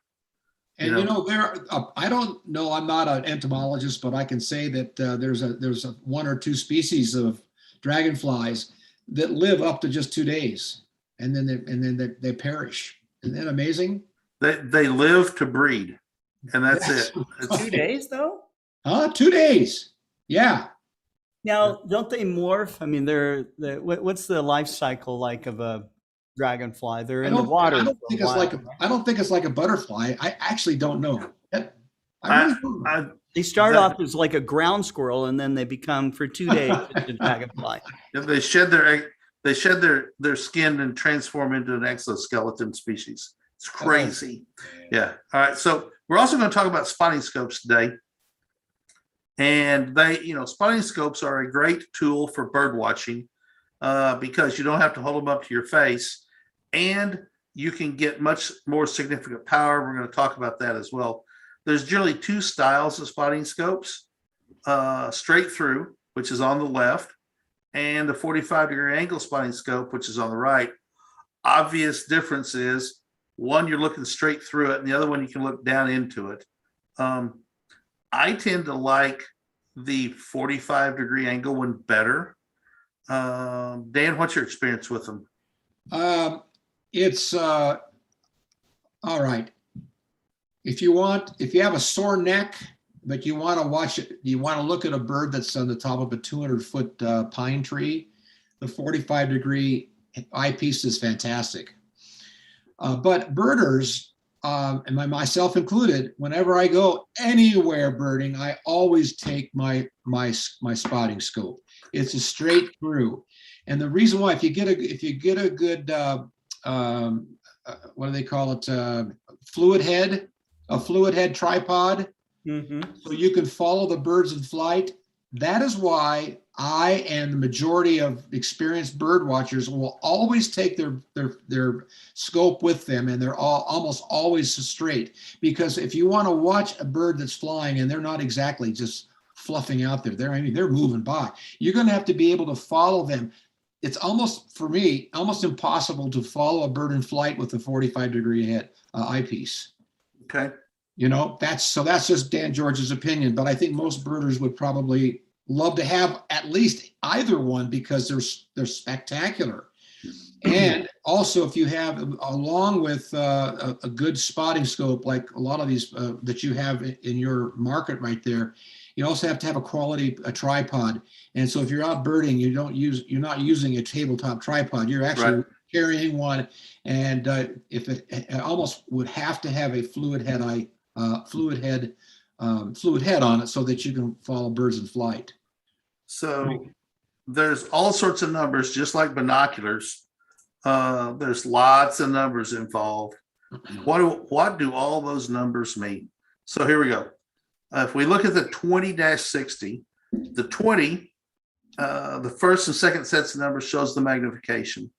And I don't know. I'm not an entomologist, but I can say that there's one or two species of dragonflies that live up to just 2 days, and then they perish. Isn't that amazing? They live to breed, and that's it. 2 days though? 2 days. Yeah. Now, don't they morph? I mean, what's the life cycle like of a dragonfly? They're in the water I don't for a think it's while. like I don't think it's like a butterfly. I actually don't know. I really don't know. They start That- off as like a ground squirrel, and then they become for 2 days a dragonfly. They shed their skin and transform into an exoskeleton species. It's crazy. Yeah. All right. So we're also going to talk about spotting scopes today. And spotting scopes are a great tool for bird watching because you don't have to hold them up to your face, and you can get much more significant power. We're going to talk about that as well. There's generally two styles of spotting scopes, straight through, which is on the left, and the 45-degree angle spotting scope, which is on the right. Obvious difference is one, you're looking straight through it, and the other one, you can look down into it. I tend to like the 45-degree angle one better. Dan, what's your experience with them? It's all right. If you have a sore neck, but you want to watch it, you want to look at a bird that's on the top of a 200-foot pine tree, the 45-degree eyepiece is fantastic. But birders, and myself included, whenever I go anywhere birding, I always take my spotting scope. It's a straight through, and the reason why, if you get a good what do they call it, a fluid head tripod, so you can follow the birds in flight. That is why I and the majority of experienced bird watchers will always take their scope with them, and they're almost always straight. Because if you want to watch a bird that's flying and they're not exactly just fluffing out there, they're moving by, you're going to have to be able to follow them. It's almost, for me, almost impossible to follow a bird in flight with a 45-degree eyepiece. Okay. That's just Dan George's opinion, but I think most birders would probably love to have at least either one because they're spectacular. And also, if you have, along with a good spotting scope, like a lot of these that you have in your market right there, you also have to have a tripod. And so if you're out birding, you're not using a tabletop tripod. You're actually carrying one, and if it almost would have to have a fluid head on it so that you can follow birds in flight. So there's all sorts of numbers, just like binoculars. There's lots of numbers involved. What do all those numbers mean? So here we go. If we look at the 20-60, the 20, the first and second sets of numbers shows the magnification.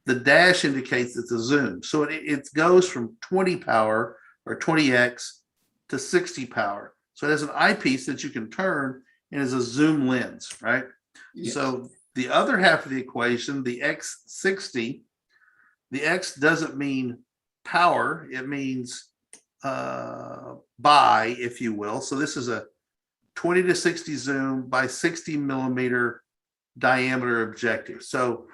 The dash indicates it's a zoom. So it goes from 20 power or 20x to 60 power. So it has an eyepiece that you can turn and is a zoom lens, right? Yes. So the other half of the equation, the X60, the X doesn't mean power, it means by, if you will. So this is a 20-60 zoom by 60 millimeter diameter objective. So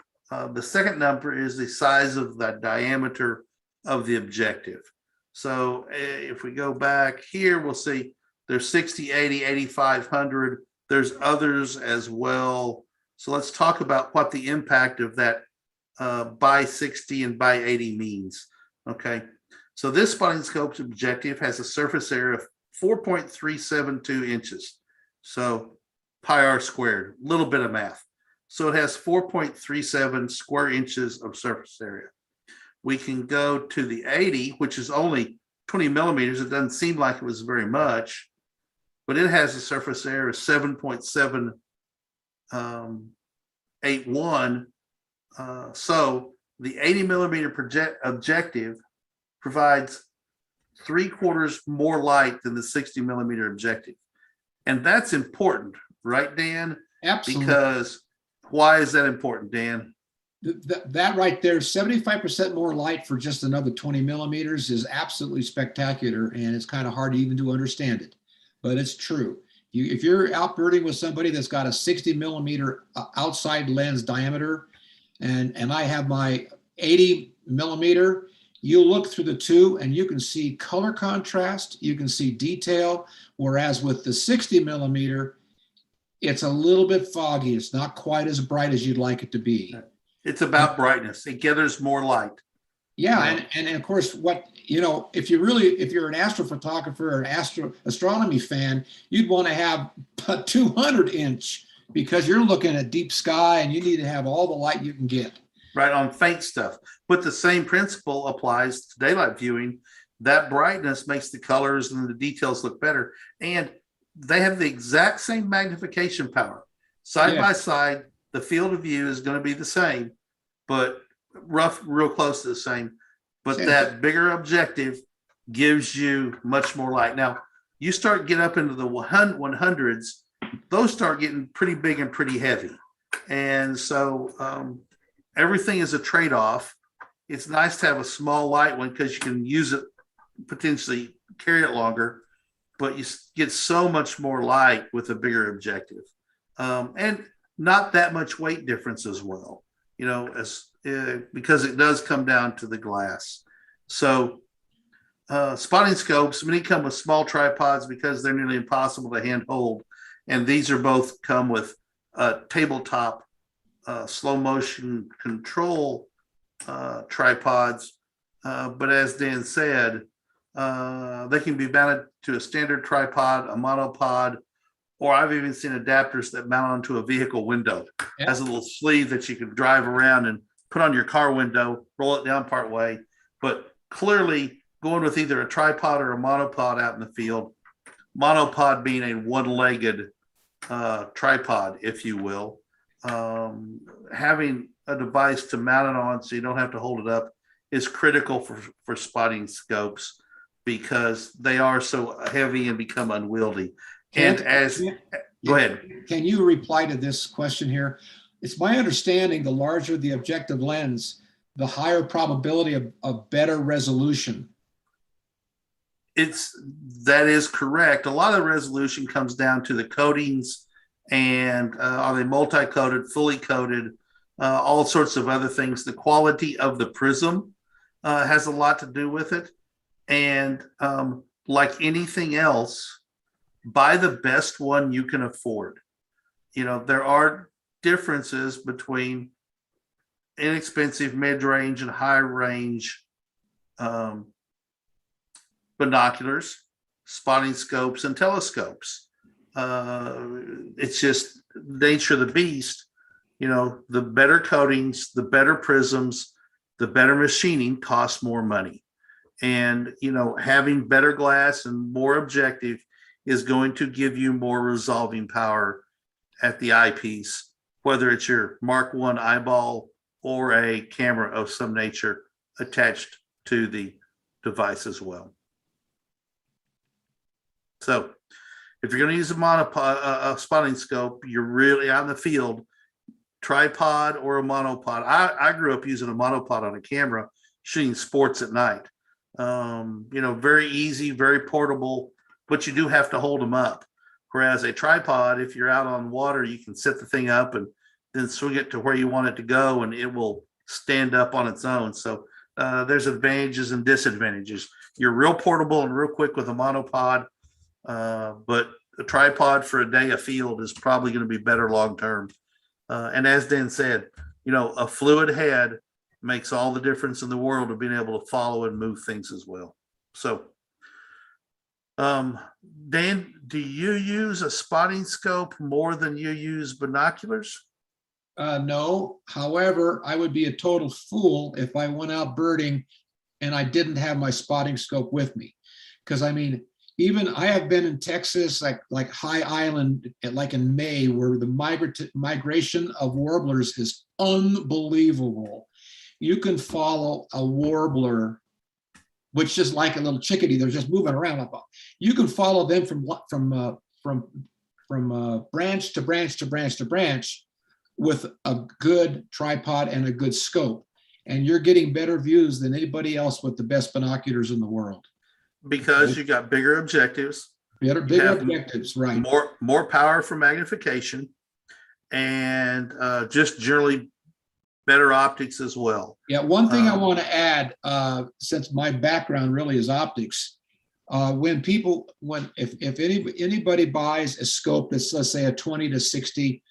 the second number is the size of the diameter of the objective. So if we go back here, we'll see there's 60, 80, 8500. There's others as well. So let's talk about what the impact of that by 60 and by 80 means. Okay. So this spotting scope's objective has a surface area of 4.372 inches. So pi r squared, a little bit of math. So it has 4.37 square inches of surface area. We can go to the 80, which is only 20 millimeters. It doesn't seem like it was very much, but it has a surface area of 7.781. So the 80 millimeter objective provides 3/4 more light than the 60 millimeter objective. And that's important, right, Dan? Absolutely. Because why is that important, Dan? That right there, 75% more light for just another 20 millimeters is absolutely spectacular, and it's kind of hard even to understand it, but it's true. If you're out birding with somebody that's got a 60 millimeter outside lens diameter, and I have my 80 millimeter, you look through the two and you can see color contrast, you can see detail, whereas with the 60 millimeter, It's a little bit foggy. It's not quite as bright as you'd like it to be. It's about brightness. It gathers more light. Yeah, and of course, if you're an astrophotographer or an astronomy fan, you'd want to have a 200-inch because you're looking at deep sky and you need to have all the light you can get. Right, on faint stuff. But the same principle applies to daylight viewing. That brightness makes the colors and the details look better. And they have the exact same magnification power. Side by side, the field of view is going to be the same, but real close to the same. But that bigger objective gives you much more light. Now, you start getting up into the 100s, those start getting pretty big and pretty heavy. And so everything is a trade-off. It's nice to have a small light one because you can use it, potentially carry it longer, but you get so much more light with a bigger objective. And not that much weight difference as well, because it does come down to the glass. So spotting scopes, many come with small tripods because they're nearly impossible to hand hold. And these are both come with tabletop slow motion control tripods. But as Dan said, they can be mounted to a standard tripod, a monopod, or I've even seen adapters that mount onto a vehicle window. It has a little sleeve that you can drive around and put on your car window, roll it down part way. But clearly going with either a tripod or a monopod out in the field, monopod being a one-legged tripod, if you will, having a device to mount it on so you don't have to hold it up is critical for spotting scopes because they are so heavy and become unwieldy. Go ahead. Can you reply to this question here? It's my understanding the larger the objective lens, the higher probability of better resolution. That is correct. A lot of the resolution comes down to the coatings and are they multi-coated, fully coated, all sorts of other things. The quality of the prism has a lot to do with it. And like anything else, buy the best one you can afford. There are differences between inexpensive, mid-range, and high-range binoculars, spotting scopes, and telescopes. It's just nature of the beast. The better coatings, the better prisms, the better machining costs more money. And, having better glass and more objective is going to give you more resolving power at the eyepiece, whether it's your Mark I eyeball or a camera of some nature attached to the device as well. So if you're going to use a monopod, a spotting scope, you're really out in the field, tripod or a monopod. I grew up using a monopod on a camera, shooting sports at night. Very easy, very portable, but you do have to hold them up. Whereas a tripod, if you're out on water, you can set the thing up and then swing it to where you want it to go and it will stand up on its own. So there's advantages and disadvantages. You're real portable and real quick with a monopod, but a tripod for a day afield is probably going to be better long-term. And as Dan said, a fluid head makes all the difference in the world of being able to follow and move things as well. So, Dan, do you use a spotting scope more than you use binoculars? No. However, I would be a total fool if I went out birding and I didn't have my spotting scope with me. Because even I have been in Texas, like High Island, like in May, where the migration of warblers is unbelievable. You can follow a warbler, which is like a little chickadee. They're just moving around. You can follow them from branch to branch to branch to branch with a good tripod and a good scope, and you're getting better views than anybody else with the best binoculars in the world. Because you got bigger objectives, bigger objectives, right? More power for magnification, and just generally better optics as well. Yeah, one thing I want to add, since my background really is optics, If anybody buys a scope that's, let's say, a 20 to 60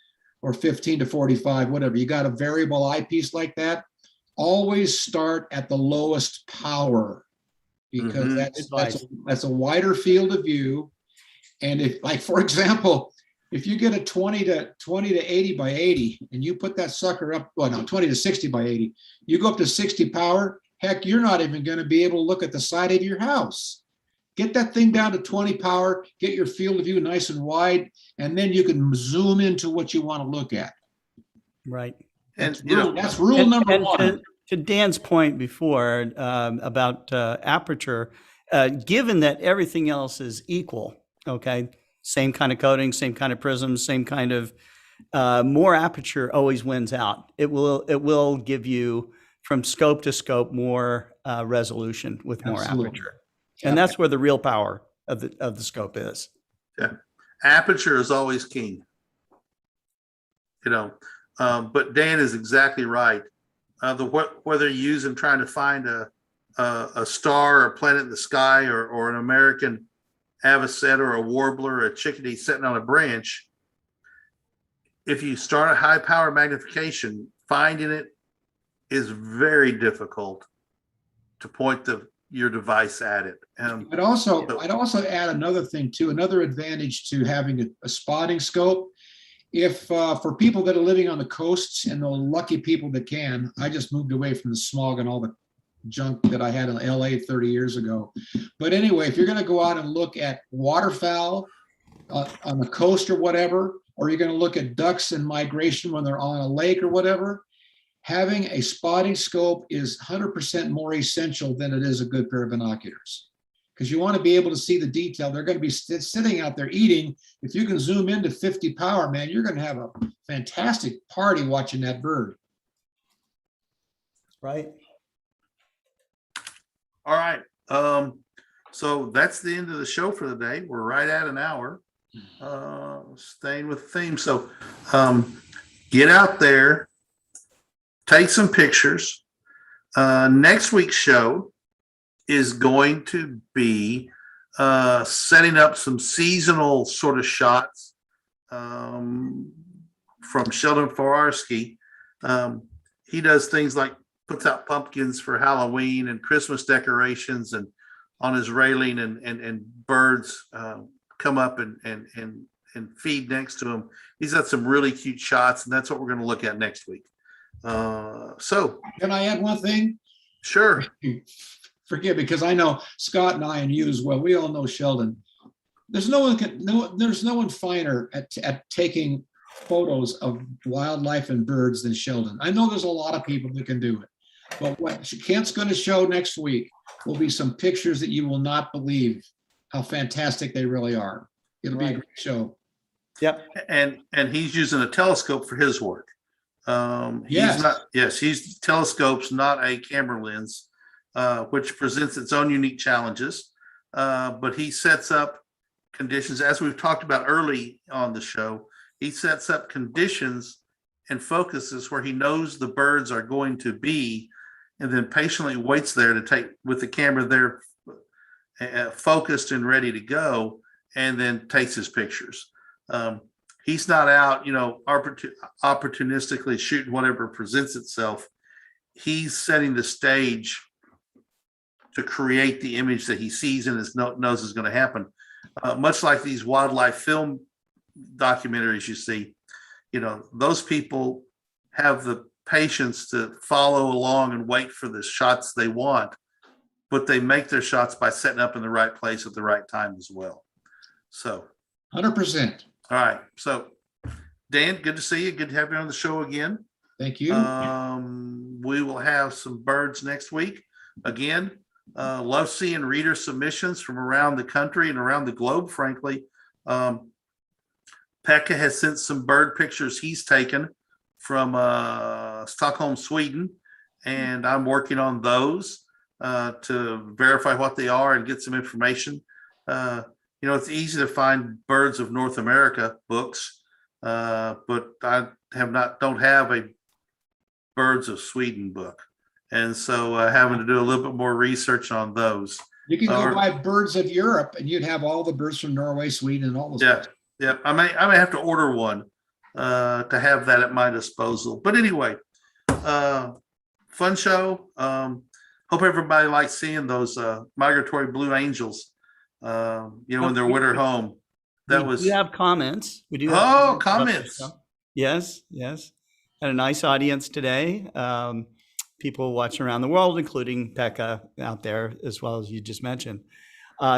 or 15 to 45, whatever, you got a variable eyepiece like that, always start at the lowest power, because Mhm. that's a wider field of view. And if, like, for example, if you get a 20 to 80 by 80 and you put that sucker up, well, no, 20 to 60 by 80, you go up to 60 power, heck, you're not even going to be able to look at the side of your house. Get that thing down to 20 power, get your field of view nice and wide, and then you can zoom into what you want to look at. Right. And, That's rule number And one. to Dan's point before about aperture, given that everything else is equal, okay, same kind of coating, same kind of prisms, same kind of more aperture always wins out. It will give you from scope to scope more resolution with more Absolutely. aperture, and that's where the real power of the scope is. aperture is always king. But Dan is exactly right. Whether you're using trying to find a star or a planet in the sky, or an American avocet or a warbler or a chickadee sitting on a branch, if you start a high power magnification, finding it is very difficult to point your device at it. I'd also add another thing too, another advantage to having a spotting scope. If for people that are living on the coasts, and the lucky people that can, I just moved away from the smog and all the junk that I had in LA 30 years ago. But anyway, if you're going to go out and look at waterfowl on the coast or whatever, or you're going to look at ducks in migration when they're on a lake or whatever, having a spotting scope is 100% more essential than it is a good pair of binoculars, because you want to be able to see the detail. They're going to be sitting out there eating. If you can zoom into 50 power, man, you're going to have a fantastic party watching that bird. Right. All right. So that's the end of the show for the day. We're right at an hour. Staying with the theme. So get out there, take some pictures. Next week's show is going to be setting up some seasonal sort of shots from Sheldon Fawarski. He does things like puts out pumpkins for Halloween and Christmas decorations, and on his railing, and birds come up and feed next to him. He's got some really cute shots, and that's what we're going to look at next week. So Can I add one thing? sure. Forgive me, because I know Scott and I and you as well. We all know Sheldon. There's no one finer at taking photos of wildlife and birds than Sheldon. I know there's a lot of people that can do it, but what Kent's going to show next week will be some pictures that you will not believe how fantastic they really are. It'll be a Right. great show. Yep. And he's using a telescope for his work. He's telescopes, not a camera lens, which presents its own unique challenges. But he sets up conditions, as we've talked about early on the show. He sets up conditions and focuses where he knows the birds are going to be, and then patiently waits there to take with the camera there focused and ready to go, and then takes his pictures. He's not out, opportunistically shooting whatever presents itself. He's setting the stage to create the image that he sees and knows is going to happen. Much like these wildlife film documentaries you see, those people have the patience to follow along and wait for the shots they want, but they make their shots by setting up in the right place at the right time as well. So 100%. all right. So, Dan, good to see you. Good to have you on the show again. Thank you. We will have some birds next week. Again, love seeing reader submissions from around the country and around the globe, frankly. Pekka has sent some bird pictures he's taken from Stockholm, Sweden, and I'm working on those to verify what they are and get some information. It's easy to find Birds of North America books, but I don't have a Birds of Sweden book. And so having to do a little bit more research on those. You can go Or- buy birds of Europe and you'd have all the birds from Norway, Sweden, and all those. Yeah, places. yeah. I may have to order one to have that at my disposal. But anyway, fun show. Hope everybody likes seeing those migratory blue angels. In their winter home. That We was do have comments. We do. Oh, have about the comments. show. Yes, yes. Had a nice audience today. People watching around the world, including Pekka out there, as well as you just mentioned.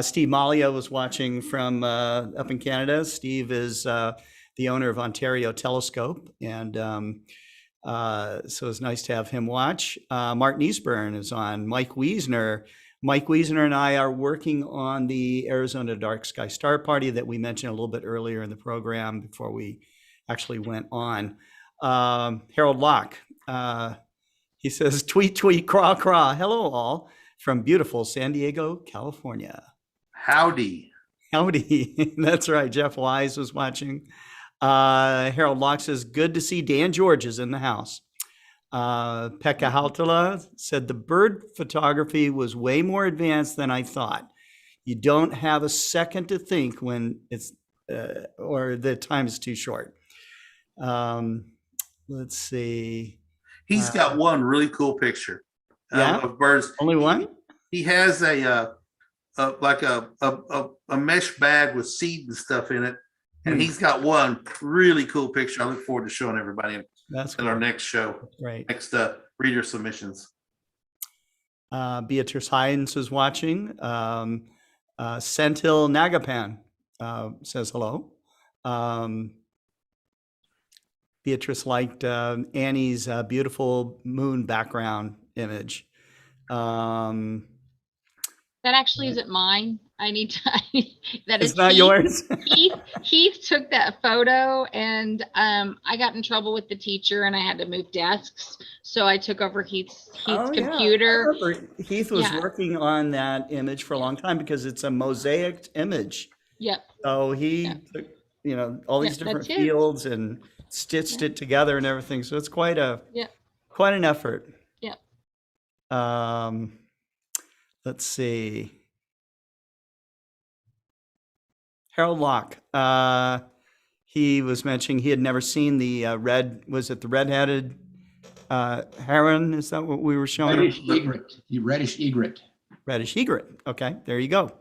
Steve Malia was watching from up in Canada. Steve is the owner of Ontario Telescope, and so it's nice to have him watch. Martin Eastburn is on. Mike Wiesner. Mike Wiesner and I are working on the Arizona Dark Sky Star Party that we mentioned a little bit earlier in the program before we actually went on. Harold Locke, he says, tweet, tweet, craw, craw. Hello, all from beautiful San Diego, California. howdy. Howdy. That's right. Jeff Wise was watching. Harold Locke says, good to see Dan George is in the house. Pekka Hautala said, the bird photography was way more advanced than I thought. You don't have a second to think when it's, or the time is too short. Let's see. He's got one really cool picture Yeah? of birds. Only one? He has a mesh bag with seed and stuff in it, and he's got one really cool picture. I look forward to showing everybody in That's our cool. next show, Right. next reader submissions. Beatrice Hines is watching. Senthil Nagapan says hello. Beatrice liked Annie's beautiful moon background image. That actually isn't mine. I need to, that is It's not Heath. yours? Heath took that photo, and I got in trouble with the teacher and I had to move desks. So I took over Heath's Oh, yeah. I computer. remember Heath was Yeah. working on that image for a long time because it's a mosaicked image. Yep. So he Yeah. took, all these Yeah, different that's it. fields and stitched it together and everything. So it's quite an effort. Yep. Let's see. Harold Locke. He was mentioning he had never seen the the red-headed heron? Is that what we were showing? Reddish egret. Reddish egret. Reddish egret. Okay, there you go.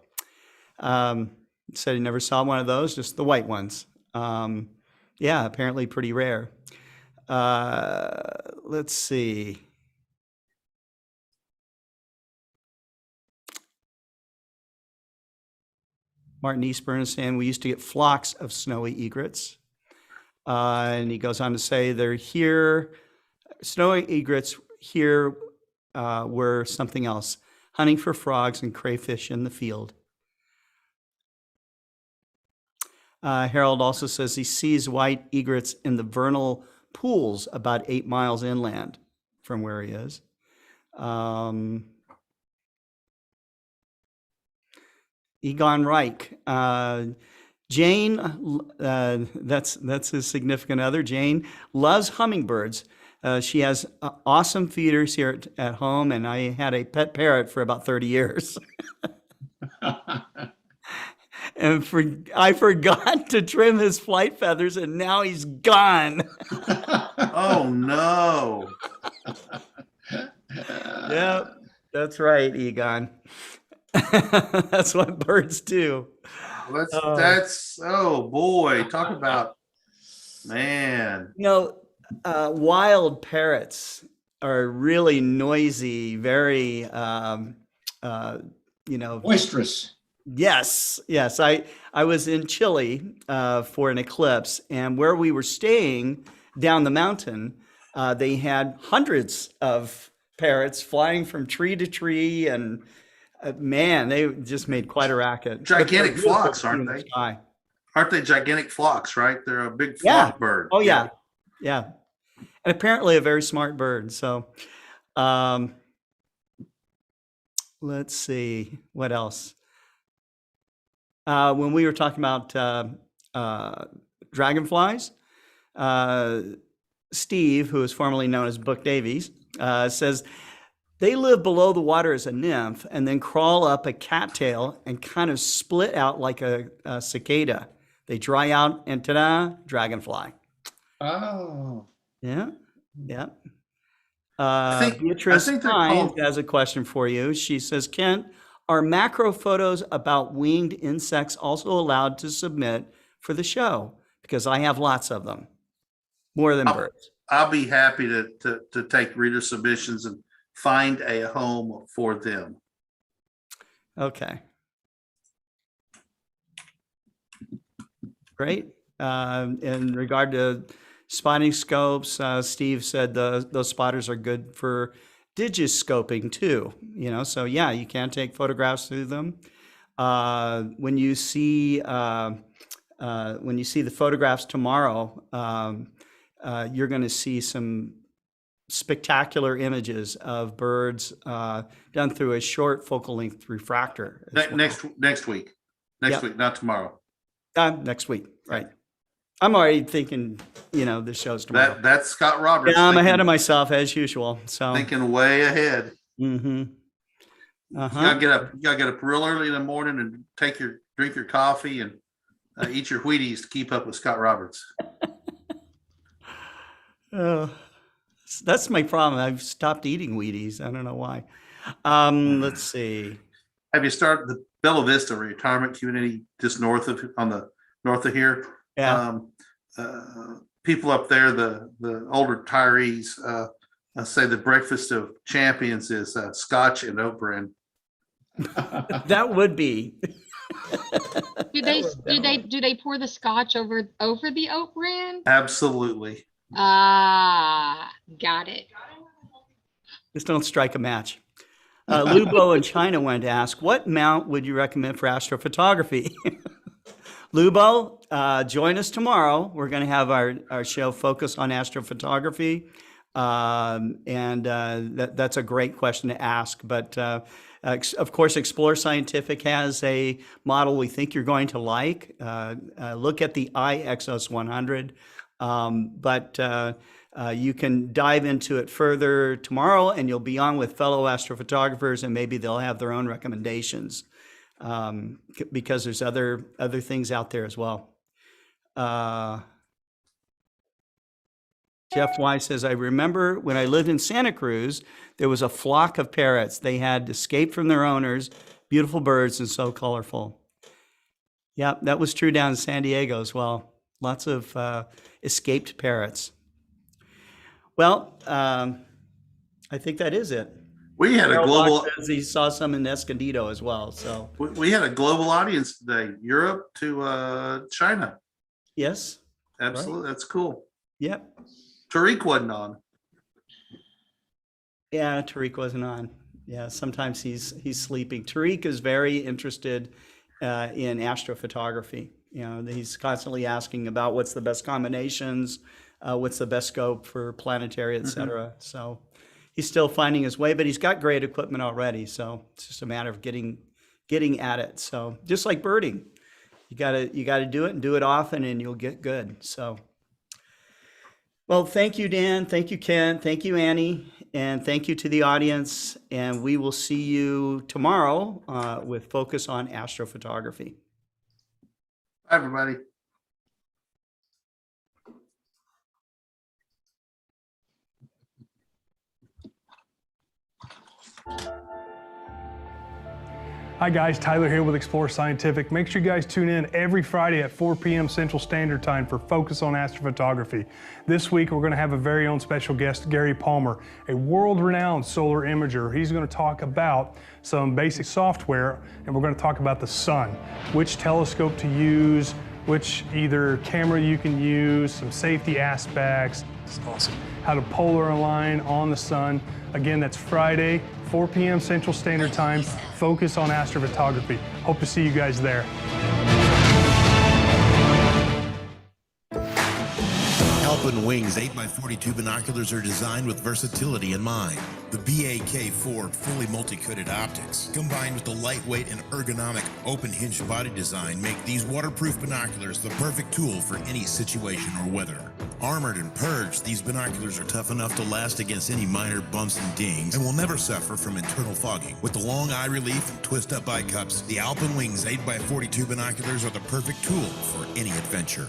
Said he never saw one of those, just the white ones. Yeah, apparently pretty rare. Let's see. Martin Eastburn is saying we used to get flocks of snowy egrets. And he goes on to say they're here. Snowy egrets here were something else, hunting for frogs and crayfish in the field. Harold also says he sees white egrets in the vernal pools about 8 miles inland from where he is. Egon Reich. Jane, that's his significant other. Jane loves hummingbirds. She has awesome feeders here at home, and I had a pet parrot for about 30 years. And I forgot to trim his flight feathers, and now he's gone. Oh no. Yeah, that's right, Egon. That's what birds do. That's oh boy, talk about man. Wild parrots are really noisy, very Boisterous. Yes. I was in Chile for an eclipse, and where we were staying down the mountain, they had hundreds of parrots flying from tree to tree, and man, they just made quite a racket. Gigantic But they're flocks, beautiful aren't in the they? sky. Aren't they gigantic flocks, right? They're a big Yeah. flock bird. Oh yeah. And apparently a very smart bird. So, let's see what else. When we were talking about dragonflies, Steve, who is formerly known as Book Davies, says They live below the water as a nymph and then crawl up a cattail and kind of split out like a cicada. They dry out and ta-da, dragonfly. Oh. Yeah, yeah. I Beatrice think they're Hines called- has a question for you. She says, Kent, are macro photos about winged insects also allowed to submit for the show? Because I have lots of them, more than birds. I'll be happy to take reader submissions and find a home for them. Okay. Great. In regard to spotting scopes, Steve said those spotters are good for digiscoping too. So yeah, you can take photographs through them. When you see the photographs tomorrow, you're going to see some spectacular images of birds done through a short focal length refractor. as well. Next week, Yep. not tomorrow. Next week, right? I'm already thinking, the show's tomorrow. That's Scott Roberts. Yeah, I'm ahead thinking- of myself as usual. So, Thinking way ahead. mm-hmm. You gotta get up real early in the morning and drink your coffee and eat your Wheaties to keep up with Scott Roberts. That's my problem. I've stopped eating Wheaties. I don't know why. Let's see. Have you started the Bella Vista retirement community just north of here? Yeah. People up there, the older retirees, say the breakfast of champions is Scotch and oat bran. That would be. Do they pour the scotch over the oat bran? Absolutely. Ah, got it. Just don't strike a match. Lubo in China wanted to ask, what mount would you recommend for astrophotography? Lubo, join us tomorrow. We're going to have our show focus on astrophotography. That's a great question to ask. But of course, Explore Scientific has a model we think you're going to like. Look at the iExos 100. You can dive into it further tomorrow, and you'll be on with fellow astrophotographers, and maybe they'll have their own recommendations because there's other things out there as well. Jeff Weiss says, I remember when I lived in Santa Cruz, there was a flock of parrots. They had escaped from their owners, beautiful birds and so colorful. Yeah, that was true down in San Diego as well. Lots of escaped parrots. Well, I think that is it. We had a Carol global. Bach says he saw some in Escondido as well. So We had a global audience today, Europe to China. yes, Absolutely, that's cool. yep, Tariq wasn't on. yeah. Tariq wasn't on. Yeah, sometimes he's sleeping. Tariq is very interested in astrophotography. He's constantly asking about what's the best combinations, what's the best scope for planetary, et cetera. So he's still finding his way, but he's got great equipment already. So it's just a matter of getting at it. So just like birding, you gotta do it and do it often, and you'll get good. So, well, thank you, Dan. Thank you, Ken. Thank you, Annie. And thank you to the audience. And we will see you tomorrow with Focus on Astrophotography. Hi, everybody. Hi guys, Tyler here with Explore Scientific. Make sure you guys tune in every Friday at 4 p.m. Central Standard Time for Focus on Astrophotography. This week we're going to have a very own special guest, Gary Palmer, a world-renowned solar imager. He's going to talk about some basic software, and we're going to talk about the sun, which telescope to use, which either camera you can use, some safety aspects. It's awesome. How to polar align on the sun. Again, that's Friday, 4 p.m. Central Standard Time. Focus on Astrophotography. Hope to see you guys there. Alpen Wings 8x42 binoculars are designed with versatility in mind. The BAK4 fully multi-coated optics, combined with the lightweight and ergonomic open-hinged body design, make these waterproof binoculars the perfect tool for any situation or weather. Armored and purged, these binoculars are tough enough to last against any minor bumps and dings and will never suffer from internal fogging. With the long eye relief and twist-up eye cups, the Alpen Wings 8x42 binoculars are the perfect tool for any adventure.